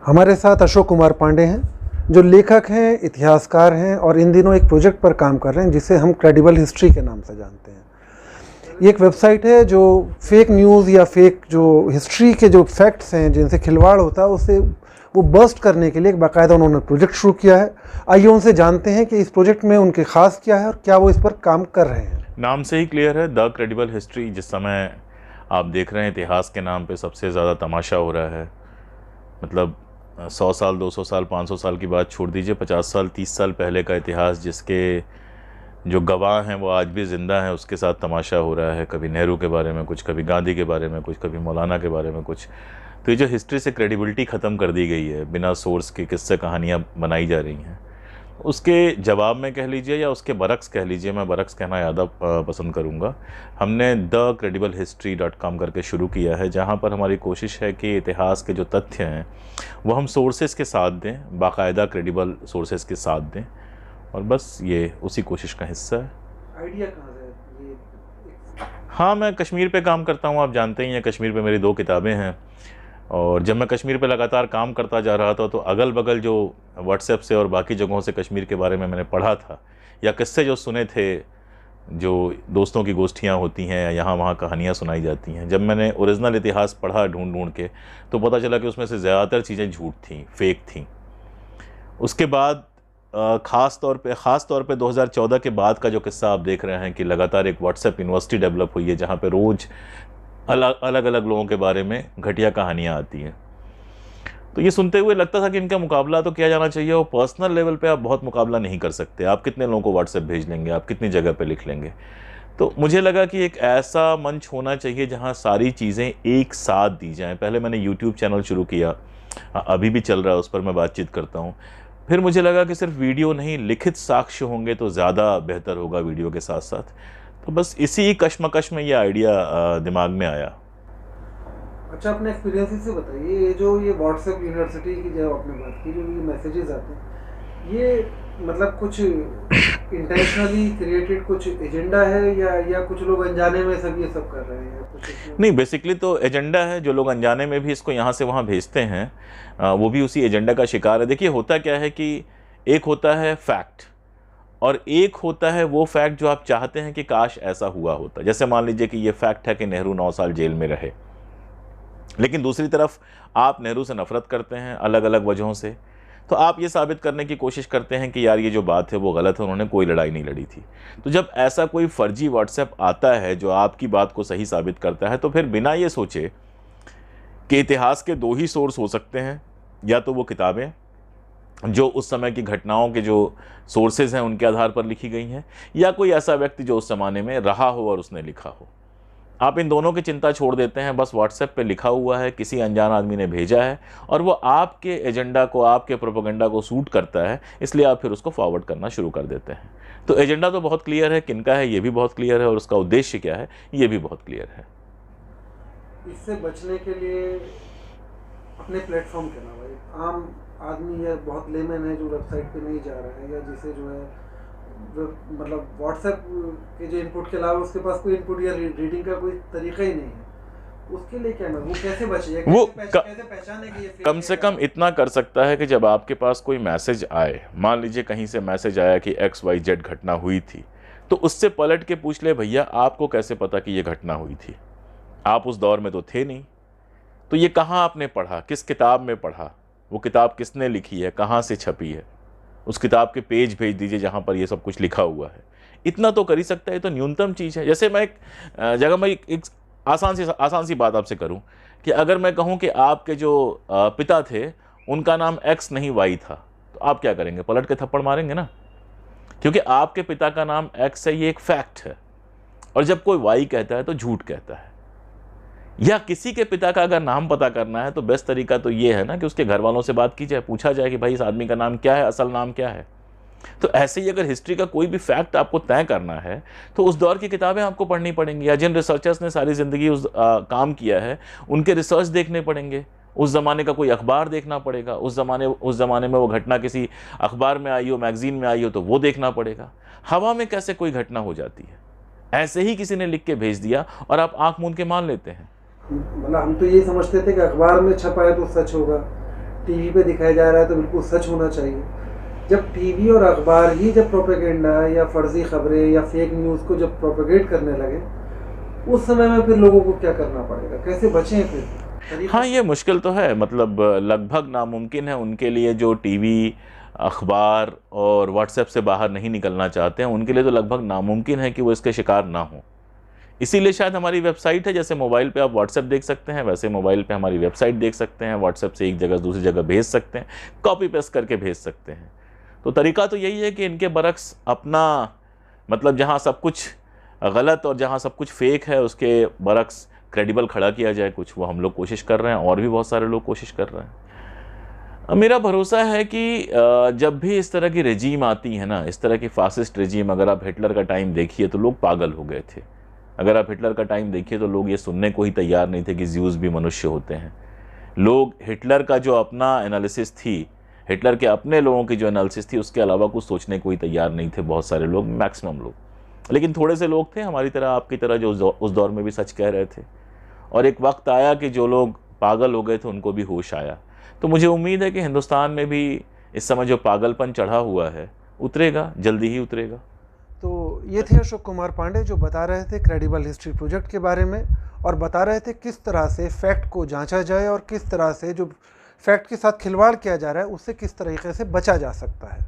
हमारे साथ अशोक कुमार पांडे हैं, जो लेखक हैं, इतिहासकार हैं और इन दिनों एक प्रोजेक्ट पर काम कर रहे हैं जिसे हम क्रेडिबल हिस्ट्री के नाम से जानते हैं। ये एक वेबसाइट है जो फेक न्यूज़ या फेक जो हिस्ट्री के जो फैक्ट्स हैं जिनसे खिलवाड़ होता है उसे वो बर्स्ट करने के लिए एक बाकायदा उन्होंने प्रोजेक्ट शुरू किया है। आइए उनसे जानते हैं कि इस प्रोजेक्ट में उनके ख़ास क्या है और क्या वो इस पर काम कर रहे हैं। नाम से ही क्लियर है, द क्रेडिबल हिस्ट्री। जिस समय आप देख रहे हैं इतिहास के नाम पे सबसे ज़्यादा तमाशा हो रहा है। मतलब 100 साल, 200 साल, 500 साल की बात छोड़ दीजिए, 50 साल, 30 साल पहले का इतिहास जिसके जो गवाह हैं वो आज भी ज़िंदा हैं, उसके साथ तमाशा हो रहा है। कभी नेहरू के बारे में कुछ, कभी गांधी के बारे में कुछ, कभी मौलाना के बारे में कुछ। तो ये जो हिस्ट्री से क्रेडिबिलिटी ख़त्म कर दी गई है, बिना सोर्स के किस्से कहानियाँ बनाई जा रही हैं, उसके जवाब में कह लीजिए या उसके बरक्स कह लीजिए, मैं बरक्स कहना ज़्यादा पसंद करूंगा, हमने thecredibalhistory.com करके शुरू किया है, जहां पर हमारी कोशिश है कि इतिहास के जो तथ्य हैं वो हम सोर्सेज के साथ दें, बाकायदा क्रेडिबल सोर्सेज के साथ दें, और बस ये उसी कोशिश का हिस्सा है। आइडिया कहाँ से ये? हाँ, मैं कश्मीर पे काम करता हूँ, आप जानते ही हैं कश्मीर पे मेरी 2 किताबें हैं। और जब मैं कश्मीर पे लगातार काम करता जा रहा था तो अगल बगल जो व्हाट्सएप से और बाकी जगहों से कश्मीर के बारे में मैंने पढ़ा था या किस्से जो सुने थे, जो दोस्तों की गोष्ठियाँ होती हैं या यहाँ वहाँ कहानियाँ सुनाई जाती हैं, जब मैंने ओरिजिनल इतिहास पढ़ा ढूंढ ढूंढ के तो पता चला कि उसमें से ज़्यादातर चीज़ें झूठ थीं, फेक थीं। उसके बाद ख़ास तौर पे 2014 के बाद का जो किस्सा आप देख रहे हैं कि लगातार एक व्हाट्सएप यूनिवर्सिटी डेवलप हुई है जहाँ पे रोज़ अलग अलग लोगों के बारे में घटिया कहानियाँ आती हैं। तो ये सुनते हुए लगता था कि इनका मुकाबला तो किया जाना चाहिए, और पर्सनल लेवल पे आप बहुत मुकाबला नहीं कर सकते। आप कितने लोगों को व्हाट्सएप भेज लेंगे, आप कितनी जगह पे लिख लेंगे। तो मुझे लगा कि एक ऐसा मंच होना चाहिए जहाँ सारी चीज़ें एक साथ दी जाएँ। पहले मैंने यूट्यूब चैनल शुरू किया, अभी भी चल रहा है, उस पर मैं बातचीत करता हूँ। फिर मुझे लगा कि सिर्फ वीडियो नहीं, लिखित साक्ष्य होंगे तो ज़्यादा बेहतर होगा वीडियो के साथ साथ। तो बस इसी कश्मकश में ये आइडिया दिमाग में आया। अच्छा, अपने एक्सपीरियंस से बताइए, ये जो ये व्हाट्सएप यूनिवर्सिटी की जो आपने बात की, जो ये मैसेजेस आते हैं, ये मतलब कुछ इंटेंशनली क्रिएटेड कुछ एजेंडा है या कुछ लोग अनजाने में सब ये सब कर रहे हैं कुछ? नहीं, बेसिकली तो एजेंडा है। जो लोग अनजाने में भी इसको यहाँ से वहाँ भेजते हैं वो भी उसी एजेंडा का शिकार है। देखिए, होता क्या है कि एक होता है फैक्ट और एक होता है वो फैक्ट जो आप चाहते हैं कि काश ऐसा हुआ होता। जैसे मान लीजिए कि ये फैक्ट है कि नेहरू 9 साल जेल में रहे, लेकिन दूसरी तरफ आप नेहरू से नफरत करते हैं अलग अलग वजहों से। तो आप ये साबित करने की कोशिश करते हैं कि यार ये जो बात है वो गलत है, उन्होंने कोई लड़ाई नहीं लड़ी थी। तो जब ऐसा कोई फर्जी व्हाट्सएप आता है जो आपकी बात को सही साबित करता है, तो फिर बिना ये सोचे कि इतिहास के 2 ही सोर्स हो सकते हैं, या तो वो किताबें जो उस समय की घटनाओं के जो सोर्सेज हैं उनके आधार पर लिखी गई हैं, या कोई ऐसा व्यक्ति जो उस ज़माने में रहा हो और उसने लिखा हो। आप इन दोनों की चिंता छोड़ देते हैं, बस व्हाट्सएप पे लिखा हुआ है, किसी अनजान आदमी ने भेजा है और वो आपके एजेंडा को, आपके प्रोपेगेंडा को सूट करता है, इसलिए आप फिर उसको फॉरवर्ड करना शुरू कर देते हैं। तो एजेंडा तो बहुत क्लियर है, किनका है ये भी बहुत क्लियर है, और उसका उद्देश्य क्या है ये भी बहुत क्लियर है। इससे बचने के लिए अपने प्लेटफॉर्म के अलावा एक आम आदमी या बहुत लेमैन है जो वेबसाइट पे नहीं जा रहा है, या जिसे जो है मतलब व्हाट्सएप के जो इनपुट के अलावा उसके पास कोई इनपुट या रीडिंग का कोई तरीका ही नहीं है, उसके लिए क्या, वो कैसे बचे, कैसे पहचाने कि ये कम से कम इतना कर सकता है कि जब आपके पास कोई मैसेज आए, मान लीजिए कहीं से मैसेज आया कि XYZ घटना हुई थी, तो उससे पलट के पूछ ले, भैया आपको कैसे पता कि ये घटना हुई थी? आप उस दौर में तो थे नहीं, तो ये कहाँ आपने पढ़ा, किस किताब में पढ़ा, वो किताब किसने लिखी है, कहाँ से छपी है, उस किताब के पेज भेज दीजिए जहाँ पर ये सब कुछ लिखा हुआ है। इतना तो कर ही सकता है, तो न्यूनतम चीज़ है। जैसे मैं एक जगह में एक आसान सी बात आपसे करूं कि अगर मैं कहूं कि आपके जो पिता थे उनका नाम X नहीं Y था, तो आप क्या करेंगे? पलट के थप्पड़ मारेंगे ना, क्योंकि आपके पिता का नाम X है, ये एक फैक्ट है। और जब कोई Y कहता है तो झूठ कहता है। या किसी के पिता का अगर नाम पता करना है तो बेस्ट तरीका तो ये है ना कि उसके घर वालों से बात की जाए, पूछा जाए कि भाई इस आदमी का नाम क्या है, असल नाम क्या है। तो ऐसे ही अगर हिस्ट्री का कोई भी फैक्ट आपको तय करना है तो उस दौर की किताबें आपको पढ़नी पड़ेंगी, या जिन रिसर्चर्स ने सारी ज़िंदगी उस काम किया है उनके रिसर्च देखने पड़ेंगे, उस ज़माने का कोई अखबार देखना पड़ेगा, उस ज़माने में वो घटना किसी अखबार में आई हो, मैगजीन में आई हो तो वो देखना पड़ेगा। हवा में कैसे कोई घटना हो जाती है? ऐसे ही किसी ने लिख के भेज दिया और आप आंख मूंद के मान लेते हैं। मतलब हम तो यही समझते थे कि अखबार में छपा है तो सच होगा, टीवी पे दिखाया जा रहा है तो बिल्कुल सच होना चाहिए। जब टीवी और अखबार ही जब प्रोपेगेंडा या फर्जी खबरें या फेक न्यूज़ को जब प्रोपेगेट करने लगे, उस समय में फिर लोगों को क्या करना पड़ेगा, कैसे बचें फिर? हाँ, ये मुश्किल तो है, मतलब लगभग नामुमकिन है उनके लिए जो टीवी, अखबार और व्हाट्सएप से बाहर नहीं निकलना चाहते हैं, उनके लिए तो लगभग नामुमकिन है कि वो इसके शिकार ना हों। इसीलिए शायद हमारी वेबसाइट है, जैसे मोबाइल पे आप व्हाट्सएप देख सकते हैं, वैसे मोबाइल पे हमारी वेबसाइट देख सकते हैं। व्हाट्सएप से एक जगह दूसरी जगह भेज सकते हैं, कॉपी पेस्ट करके भेज सकते हैं। तो तरीका तो यही है कि इनके बरक्स अपना, मतलब जहाँ सब कुछ गलत और जहाँ सब कुछ फेक है, उसके बरक्स क्रेडिबल खड़ा किया जाए कुछ। वो हम लोग कोशिश कर रहे हैं और भी बहुत सारे लोग कोशिश कर रहे हैं। मेरा भरोसा है कि जब भी इस तरह की रेजीम आती है ना, इस तरह की फासिस्ट रेजीम, अगर आप हिटलर का टाइम देखिए तो लोग पागल हो गए थे। अगर आप हिटलर का टाइम देखिए तो लोग ये सुनने को ही तैयार नहीं थे कि ज्यूज भी मनुष्य होते हैं। लोग हिटलर का जो अपना एनालिसिस थी, हिटलर के अपने लोगों की जो एनालिसिस थी, उसके अलावा कुछ सोचने को ही तैयार नहीं थे, बहुत सारे लोग, मैक्सिमम लोग। लेकिन थोड़े से लोग थे हमारी तरह, आपकी तरह, जो उस दौर में भी सच कह रहे थे। और एक वक्त आया कि जो लोग पागल हो गए थे उनको भी होश आया। तो मुझे उम्मीद है कि हिंदुस्तान में भी इस समय जो पागलपन चढ़ा हुआ है उतरेगा, जल्दी ही उतरेगा। तो ये थे अशोक कुमार पांडे जो बता रहे थे क्रेडिबल हिस्ट्री प्रोजेक्ट के बारे में, और बता रहे थे किस तरह से फैक्ट को जांचा जाए और किस तरह से जो फैक्ट के साथ खिलवाड़ किया जा रहा है उससे किस तरीके से बचा जा सकता है।